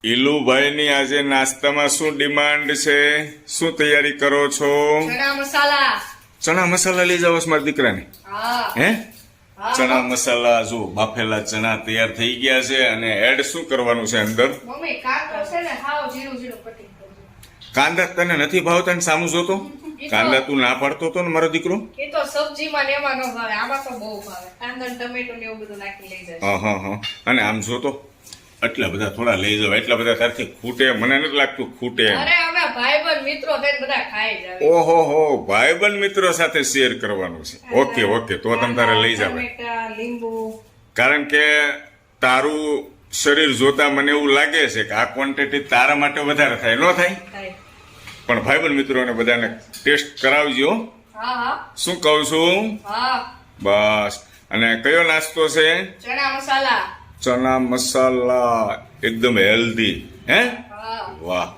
ઈલુભાઈ ની આજે નાસ્તામાં શું ડિમાન્ડ છે? શું તૈયારી કરો છો? ચણા મસાલા. ચણા મસાલા લઈ જાવ મારા દીકરાને? હા. હે? હા. ચણા મસાલા જો બાફેલા ચણા તૈયાર થઈ ગયા છે અને એડ શું કરવાનું છે અંદર? મમ્મી કાંદો છે ને હાવ જીરું જીરું કટિંગ કરજો. કાંદા તને નથી ભાવતા ને સામું જોતો? કાંદા તું ના પાડતો તો ને મારો દીકરો? એ તો સબ્જીમાં ને એમાં ન ભાવે, આમાં તો બહુ ભાવે. કાંદા ને ટમેટો ને એવું બધું નાખી લઈ જાય. હા. અને આમ જોતો એટલા બધા થોડા લઈ જાવ, એટલા બધા તારથી ખૂટે મને નથી લાગતું ખૂટે. અરે અમે ભાઈબંધ મિત્રો થઈને બધા ખાઈ જાય. ઓહો ભાઈબંધ મિત્રો સાથે શેર કરવાનું છે. ઓકે તો તમે તારે લઈ જાવ, ટમેટા, લીંબુ. કારણ કે તારું શરીર જોતા મને એવું લાગે છે કે આ ક્વોન્ટિટી તારા માટે વધારે થાય, ન થાય? ખાઈ. પણ ભાઈબંધ મિત્રોને બધાને ટેસ્ટ કરાવજો. હા. શું કહું છું? હા. બસ. અને કયો નાસ્તો છે? ચણા મસાલા. ચણા મસાલા, એકદમ હેલ્ધી. હે? હા. વાહ.